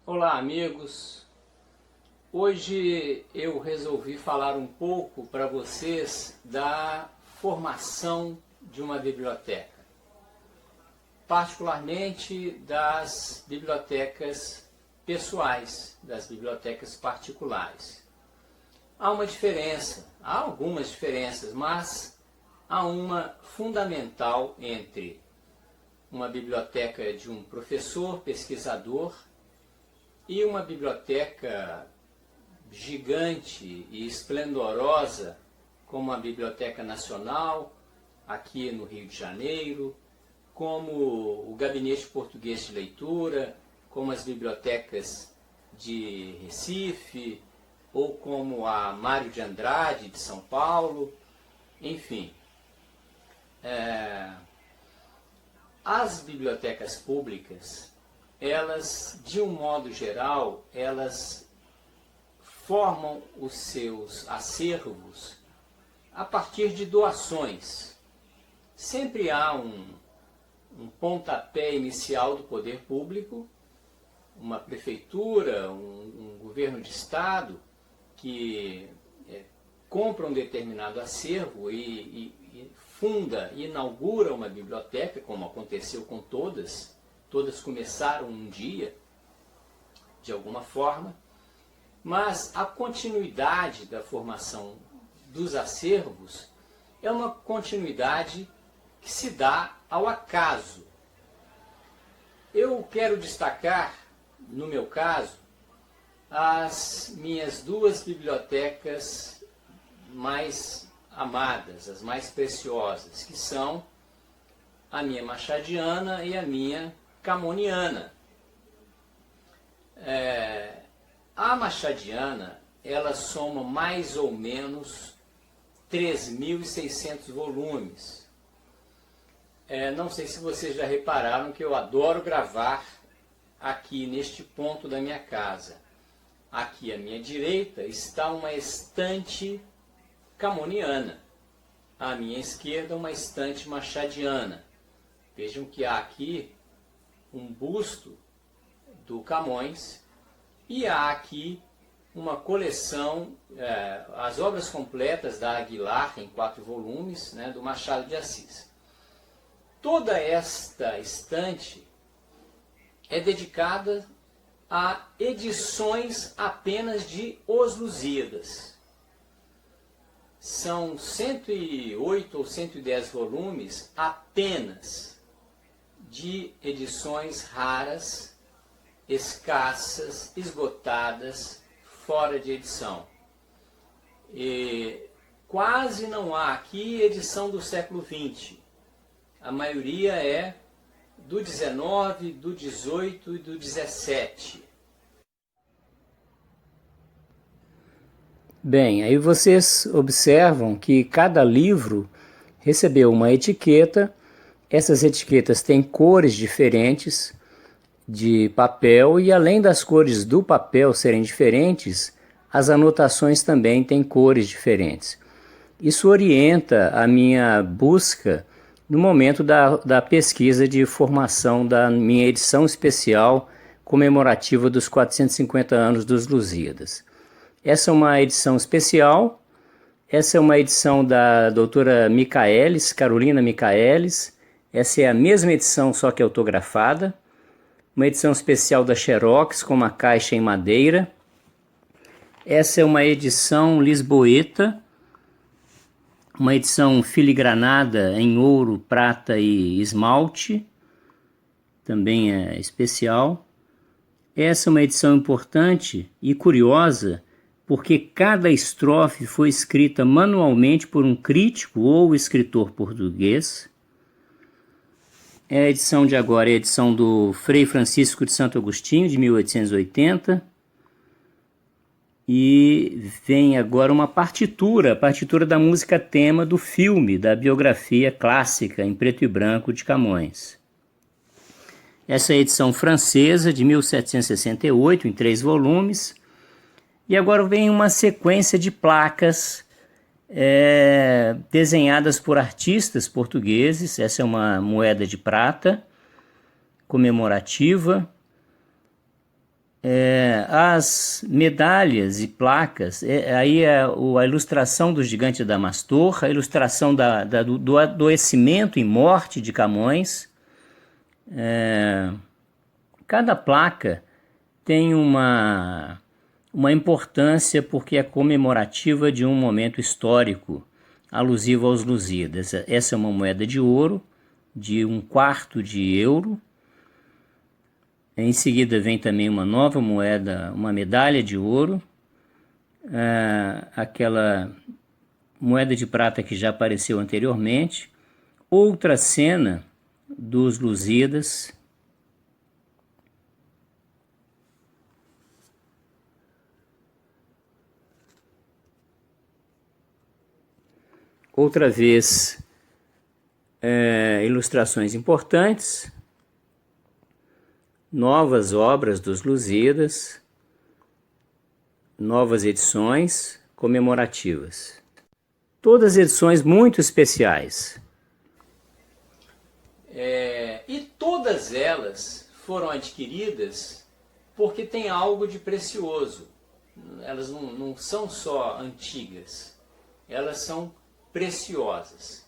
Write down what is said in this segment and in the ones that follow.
Olá, amigos. Hoje eu resolvi falar um pouco para vocês da formação de uma biblioteca, particularmente das bibliotecas pessoais, das bibliotecas particulares. Há uma diferença, há algumas diferenças, mas há uma fundamental entre uma biblioteca de um professor, pesquisador, e uma biblioteca gigante e esplendorosa, como a Biblioteca Nacional, aqui no Rio de Janeiro, como o Gabinete Português de Leitura, como as bibliotecas de Recife, ou como a Mário de Andrade, de São Paulo, enfim. As bibliotecas públicas, elas, de um modo geral, elas formam os seus acervos a partir de doações. Sempre há um pontapé inicial do poder público, uma prefeitura, um governo de estado que compra um determinado acervo e funda e inaugura uma biblioteca, como aconteceu com todas começaram um dia, de alguma forma, mas a continuidade da formação dos acervos é uma continuidade que se dá ao acaso. Eu quero destacar, no meu caso, as minhas duas bibliotecas mais amadas, as mais preciosas, que são a minha machadiana e a minha camoniana. A machadiana, ela soma mais ou menos 3.600 volumes. Não sei se vocês já repararam que eu adoro gravar aqui neste ponto da minha casa. Aqui à minha direita está uma estante camoniana, à minha esquerda uma estante machadiana. Vejam que há aqui um busto do Camões e há aqui uma coleção, as obras completas da Aguilar, em 4 volumes, do Machado de Assis. Toda esta estante é dedicada a edições apenas de Os Lusíadas. São 108 ou 110 volumes apenas de edições raras, escassas, esgotadas, fora de edição. E quase não há aqui edição do século XX. A maioria é do XIX, do XVIII e do XVII. Bem, aí vocês observam que cada livro recebeu uma etiqueta. Essas etiquetas têm cores diferentes de papel e, além das cores do papel serem diferentes, as anotações também têm cores diferentes. Isso orienta a minha busca no momento da pesquisa de formação da minha edição especial comemorativa dos 450 anos dos Lusíadas. Essa é uma edição especial, essa é uma edição da doutora Michaelis, Carolina Michaelis. Essa é a mesma edição, só que autografada. Uma edição especial da Xerox, com uma caixa em madeira. Essa é uma edição lisboeta. Uma edição filigranada em ouro, prata e esmalte. Também é especial. Essa é uma edição importante e curiosa, porque cada estrofe foi escrita manualmente por um crítico ou escritor português. A edição de agora é a edição do Frei Francisco de Santo Agostinho, de 1880. E vem agora uma partitura, a partitura da música tema do filme, da biografia clássica em preto e branco de Camões. Essa é a edição francesa, de 1768, em 3 volumes. E agora vem uma sequência de placas desenhadas por artistas portugueses. Essa é uma moeda de prata comemorativa. As medalhas e placas, aí a ilustração do gigante Adamastor, a ilustração do adoecimento e morte de Camões. Cada placa tem uma importância porque é comemorativa de um momento histórico alusivo aos Lusíadas. Essa é uma moeda de ouro de 1/4 de euro. Em seguida vem também uma nova moeda, uma medalha de ouro, aquela moeda de prata que já apareceu anteriormente, outra cena dos Lusíadas, outra vez ilustrações importantes, novas obras dos Lusíadas, novas edições comemorativas. Todas edições muito especiais. E todas elas foram adquiridas porque tem algo de precioso. Elas não são só antigas, elas são preciosas.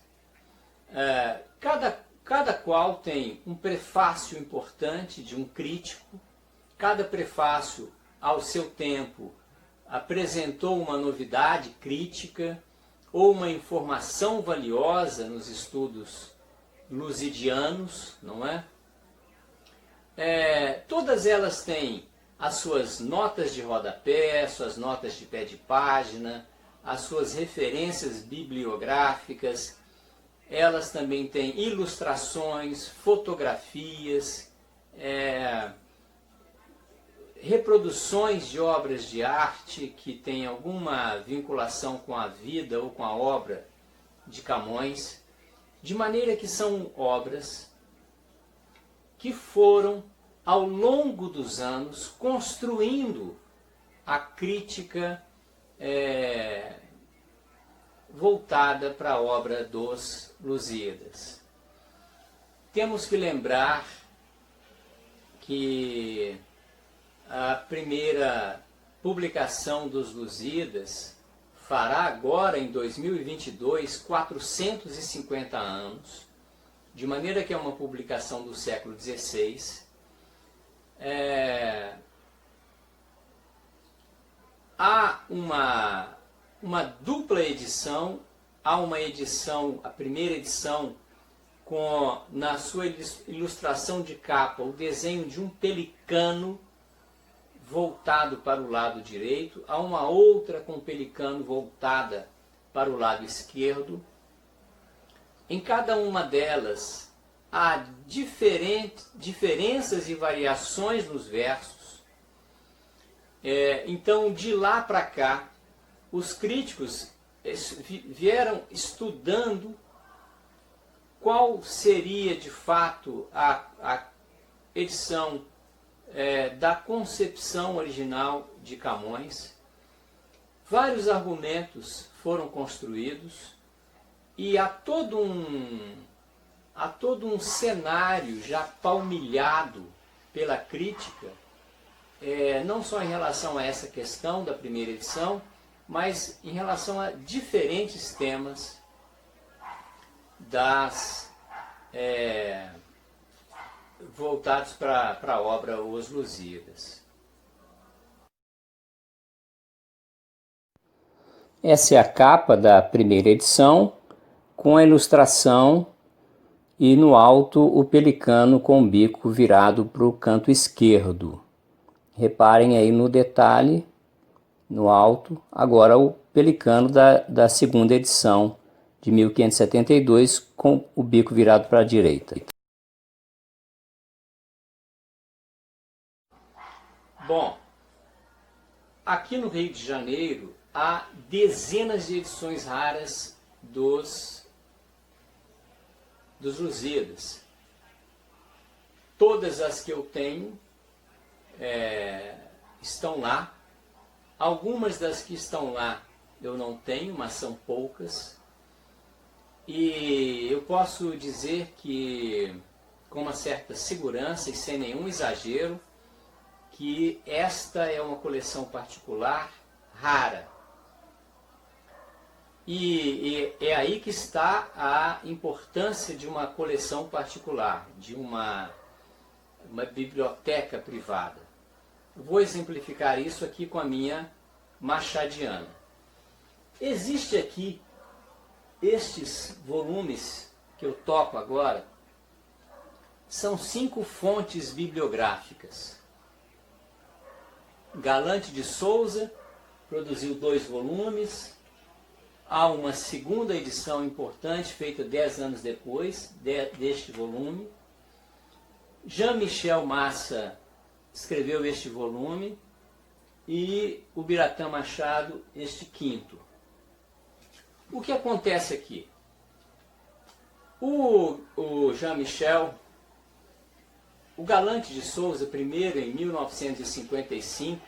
Cada qual tem um prefácio importante de um crítico. Cada prefácio, ao seu tempo, apresentou uma novidade crítica ou uma informação valiosa nos estudos lusidianos, não é? Todas elas têm as suas notas de rodapé, suas notas de pé de página, as suas referências bibliográficas. Elas também têm ilustrações, fotografias, reproduções de obras de arte que têm alguma vinculação com a vida ou com a obra de Camões, de maneira que são obras que foram, ao longo dos anos, construindo a crítica voltada para a obra dos Lusíadas. Temos que lembrar que a primeira publicação dos Lusíadas fará agora, em 2022, 450 anos, de maneira que é uma publicação do século XVI. Há uma dupla edição, há uma edição, a primeira edição, com na sua ilustração de capa o desenho de um pelicano voltado para o lado direito, há uma outra com o pelicano voltada para o lado esquerdo. Em cada uma delas há diferenças e variações nos versos. Então, de lá para cá, os críticos vieram estudando qual seria de fato a edição da concepção original de Camões. Vários argumentos foram construídos e há todo um cenário já palmilhado pela crítica, não só em relação a essa questão da primeira edição, mas em relação a diferentes temas voltados para a obra Os Lusíadas. Essa é a capa da primeira edição, com a ilustração e no alto o pelicano com o bico virado para o canto esquerdo. Reparem aí no detalhe, no alto, agora o pelicano da segunda edição de 1572 com o bico virado para a direita. Bom, aqui no Rio de Janeiro há dezenas de edições raras dos Lusíadas. Todas as que eu tenho estão lá. Algumas das que estão lá eu não tenho, mas são poucas. E eu posso dizer que, com uma certa segurança e sem nenhum exagero, que esta é uma coleção particular rara. E é aí que está a importância de uma coleção particular, de uma biblioteca privada. Vou exemplificar isso aqui com a minha machadiana. Existe aqui estes volumes que eu toco agora, são 5 fontes bibliográficas. Galante de Souza produziu 2 volumes. Há uma segunda edição importante, feita 10 anos depois deste volume. Jean-Michel Massa escreveu este volume e o Biratã Machado este 5º. O que acontece aqui? O Jean-Michel, o Galante de Souza, primeiro em 1955,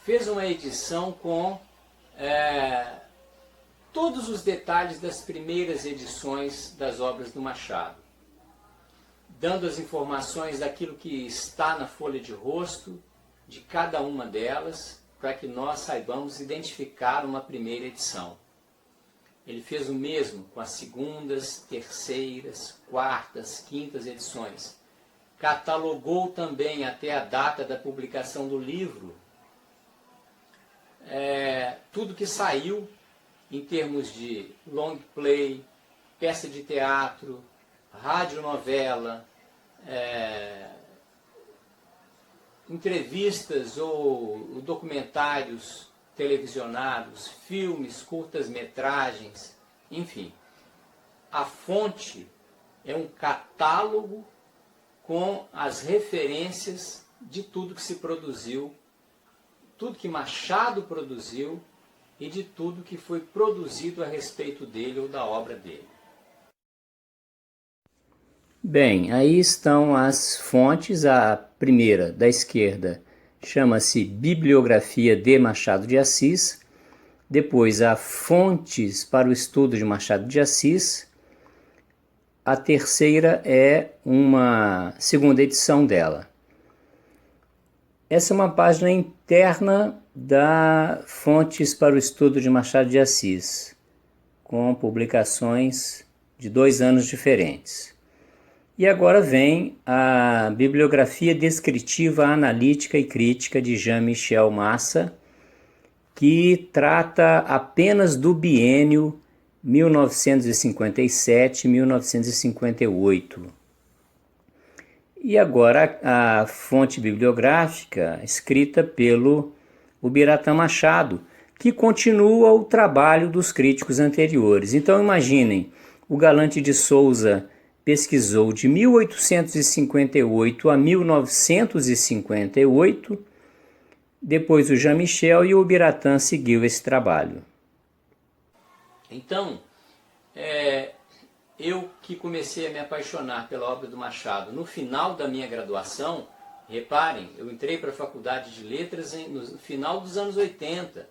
fez uma edição com todos os detalhes das primeiras edições das obras do Machado, dando as informações daquilo que está na folha de rosto de cada uma delas, para que nós saibamos identificar uma primeira edição. Ele fez o mesmo com as segundas, terceiras, quartas, quintas edições. Catalogou também até a data da publicação do livro tudo que saiu em termos de long play, peça de teatro, radionovela, entrevistas ou documentários televisionados, filmes, curtas-metragens, enfim. A fonte é um catálogo com as referências de tudo que se produziu, tudo que Machado produziu e de tudo que foi produzido a respeito dele ou da obra dele. Bem, aí estão as fontes. A primeira, da esquerda, chama-se Bibliografia de Machado de Assis. Depois, há Fontes para o Estudo de Machado de Assis. A terceira é uma segunda edição dela. Essa é uma página interna da Fontes para o Estudo de Machado de Assis, com publicações de 2 anos diferentes. E agora vem a Bibliografia Descritiva, Analítica e Crítica de Jean-Michel Massa, que trata apenas do biênio 1957-1958. E agora a fonte bibliográfica escrita pelo Biratã Machado, que continua o trabalho dos críticos anteriores. Então imaginem, o Galante de Souza pesquisou de 1858 a 1958, depois o Jean-Michel, e o Biratã seguiu esse trabalho. Então, eu que comecei a me apaixonar pela obra do Machado no final da minha graduação, reparem, eu entrei para a Faculdade de Letras no final dos anos 80,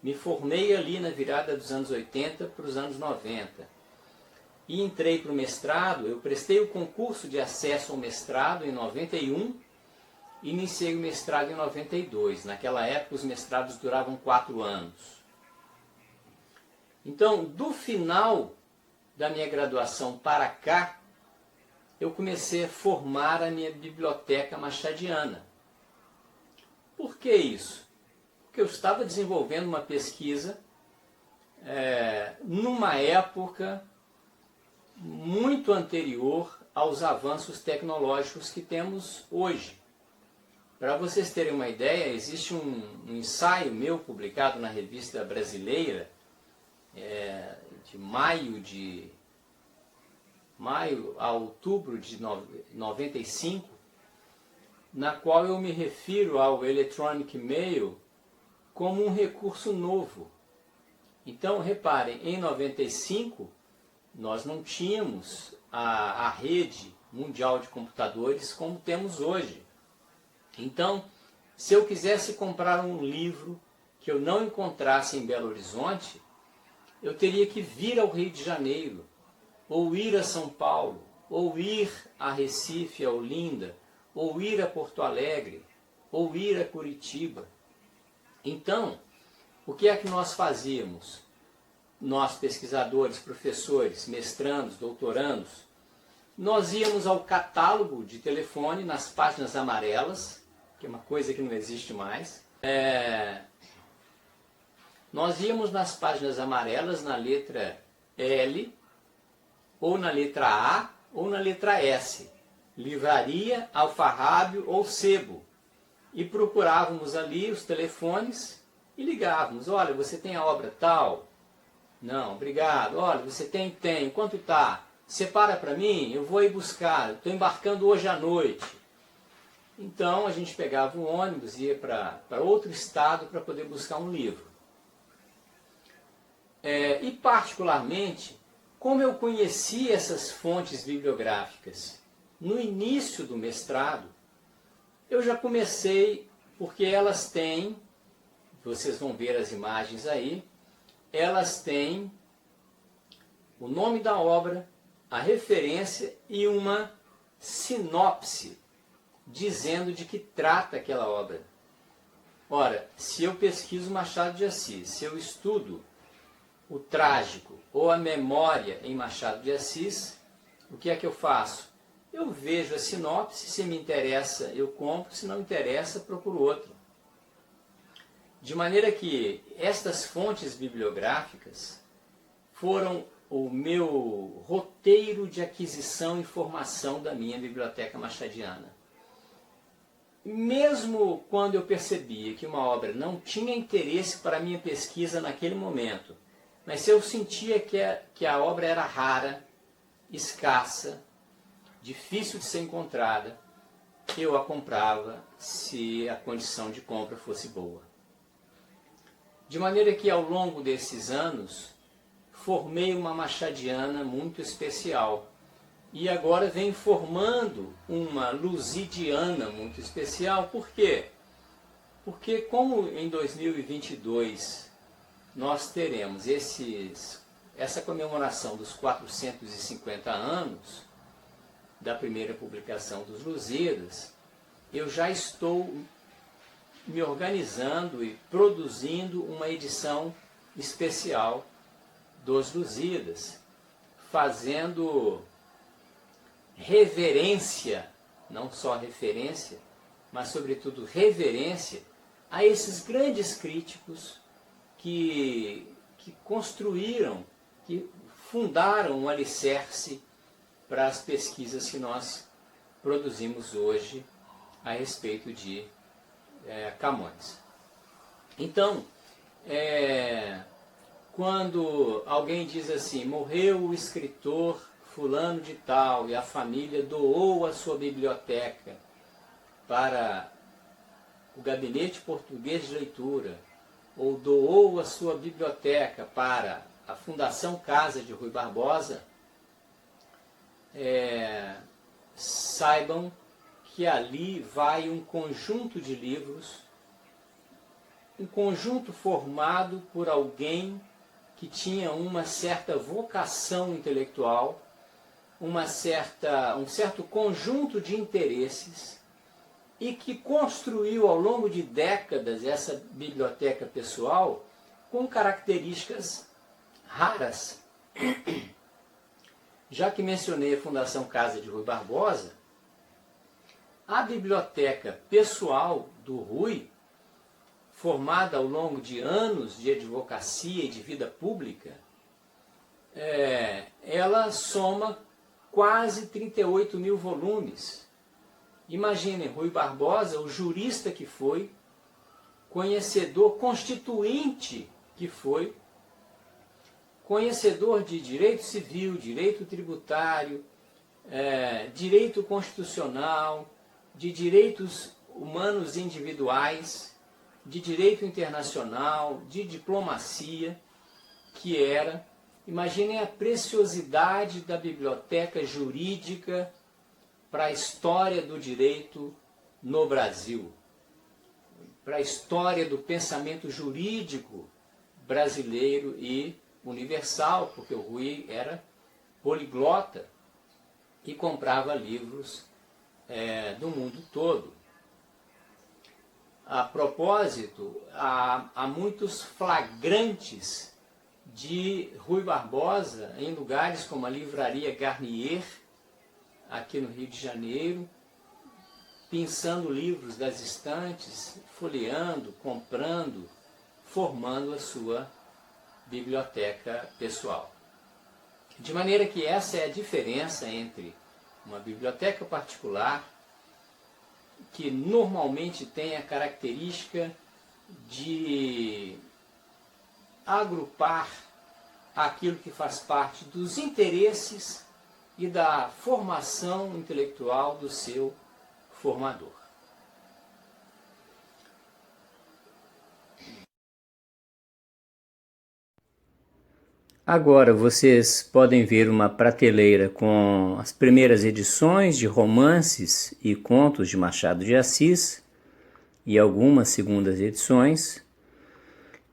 me formei ali na virada dos anos 80 para os anos 90. E entrei para o mestrado, eu prestei o concurso de acesso ao mestrado em 91, e iniciei o mestrado em 92. Naquela época os mestrados duravam 4 anos. Então, do final da minha graduação para cá, eu comecei a formar a minha biblioteca machadiana. Por que isso? Porque eu estava desenvolvendo uma pesquisa numa época muito anterior aos avanços tecnológicos que temos hoje. Para vocês terem uma ideia, existe um ensaio meu publicado na Revista Brasileira, de maio a outubro de 95, na qual eu me refiro ao Electronic Mail como um recurso novo. Então, reparem, em 95, nós não tínhamos a rede mundial de computadores como temos hoje. Então, se eu quisesse comprar um livro que eu não encontrasse em Belo Horizonte, eu teria que vir ao Rio de Janeiro, ou ir a São Paulo, ou ir a Recife, a Olinda, ou ir a Porto Alegre, ou ir a Curitiba. Então, o que é que nós fazíamos? Nós, pesquisadores, professores, mestrandos, doutorandos, nós íamos ao catálogo de telefone nas páginas amarelas, que é uma coisa que não existe mais. Nós íamos nas páginas amarelas na letra L, ou na letra A, ou na letra S. Livraria, alfarrábio ou sebo. E procurávamos ali os telefones e ligávamos. Olha, você tem a obra tal? Não, obrigado. Olha, você tem? Tem. Quanto tá? Separa para mim, eu vou ir buscar. Estou embarcando hoje à noite. Então a gente pegava um ônibus e ia para outro estado para poder buscar um livro. E particularmente, como eu conheci essas fontes bibliográficas no início do mestrado, eu já comecei, porque elas têm, vocês vão ver as imagens aí, elas têm o nome da obra, a referência e uma sinopse dizendo de que trata aquela obra. Ora, se eu pesquiso Machado de Assis, se eu estudo o trágico ou a memória em Machado de Assis, o que é que eu faço? Eu vejo a sinopse, se me interessa eu compro, se não interessa procuro outro. De maneira que estas fontes bibliográficas foram o meu roteiro de aquisição e formação da minha biblioteca machadiana. Mesmo quando eu percebia que uma obra não tinha interesse para a minha pesquisa naquele momento, mas se eu sentia que a obra era rara, escassa, difícil de ser encontrada, eu a comprava se a condição de compra fosse boa. De maneira que ao longo desses anos, formei uma machadiana muito especial. E agora venho formando uma luzidiana muito especial. Por quê? Porque como em 2022 nós teremos essa comemoração dos 450 anos da primeira publicação dos Lusíadas, eu já estou me organizando e produzindo uma edição especial dos Lusíadas, fazendo reverência, não só referência, mas sobretudo reverência a esses grandes críticos que construíram, que fundaram um alicerce para as pesquisas que nós produzimos hoje a respeito de Camões. Então, quando alguém diz assim, morreu o escritor fulano de tal e a família doou a sua biblioteca para o Gabinete Português de Leitura, ou doou a sua biblioteca para a Fundação Casa de Rui Barbosa, saibam que ali vai um conjunto de livros, um conjunto formado por alguém que tinha uma certa vocação intelectual, um certo conjunto de interesses e que construiu ao longo de décadas essa biblioteca pessoal com características raras. Já que mencionei a Fundação Casa de Rui Barbosa, a biblioteca pessoal do Rui, formada ao longo de anos de advocacia e de vida pública, ela soma quase 38 mil volumes. Imaginem, Rui Barbosa, o jurista que foi, conhecedor constituinte que foi, conhecedor de direito civil, direito tributário, direito constitucional, de direitos humanos individuais, de direito internacional, de diplomacia, que era, imaginem a preciosidade da biblioteca jurídica para a história do direito no Brasil, para a história do pensamento jurídico brasileiro e universal, porque o Rui era poliglota e comprava livros do mundo todo. A propósito, há muitos flagrantes de Rui Barbosa em lugares como a Livraria Garnier, aqui no Rio de Janeiro, pinçando livros das estantes, folheando, comprando, formando a sua biblioteca pessoal. De maneira que essa é a diferença entre uma biblioteca particular, que normalmente tem a característica de agrupar aquilo que faz parte dos interesses e da formação intelectual do seu formador. Agora vocês podem ver uma prateleira com as primeiras edições de romances e contos de Machado de Assis e algumas segundas edições.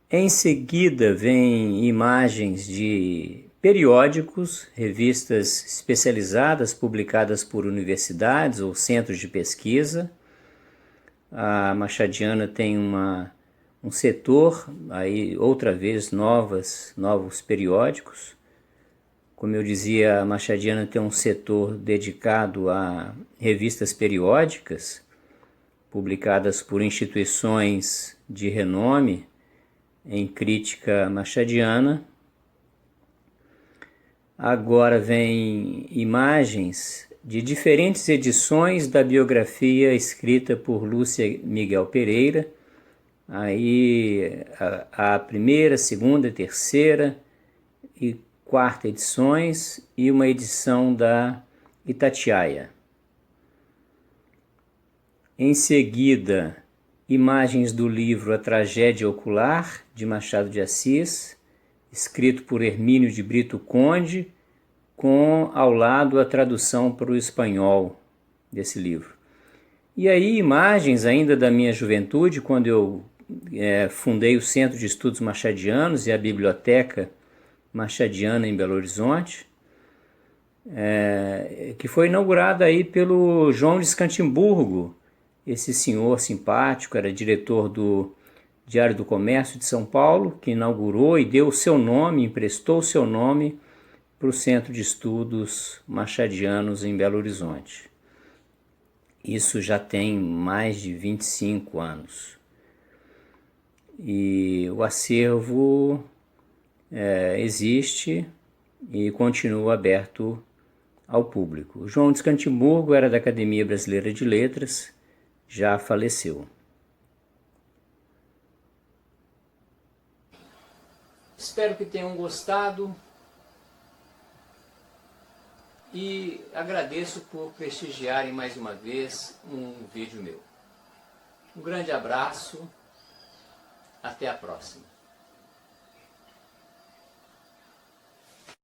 Em seguida vem imagens de periódicos, revistas especializadas publicadas por universidades ou centros de pesquisa. A Machadiana tem um setor, aí outra vez novos periódicos. Como eu dizia, a Machadiana tem um setor dedicado a revistas periódicas, publicadas por instituições de renome em crítica machadiana. Agora vem imagens de diferentes edições da biografia escrita por Lúcia Miguel Pereira. Aí a primeira, segunda, terceira e quarta edições e uma edição da Itatiaia. Em seguida, imagens do livro A Tragédia Ocular, de Machado de Assis, escrito por Hermínio de Brito Conde, com ao lado a tradução para o espanhol desse livro. E aí imagens ainda da minha juventude, quando eu fundei o Centro de Estudos Machadianos e a Biblioteca Machadiana em Belo Horizonte, que foi inaugurada aí pelo João de Escantimburgo. Esse senhor simpático era diretor do Diário do Comércio de São Paulo, que inaugurou e deu o seu nome, emprestou o seu nome para o Centro de Estudos Machadianos em Belo Horizonte. Isso já tem mais de 25 anos. E o acervo existe e continua aberto ao público. O João de Escantimburgo era da Academia Brasileira de Letras, já faleceu. Espero que tenham gostado e agradeço por prestigiarem mais uma vez um vídeo meu. Um grande abraço, até a próxima.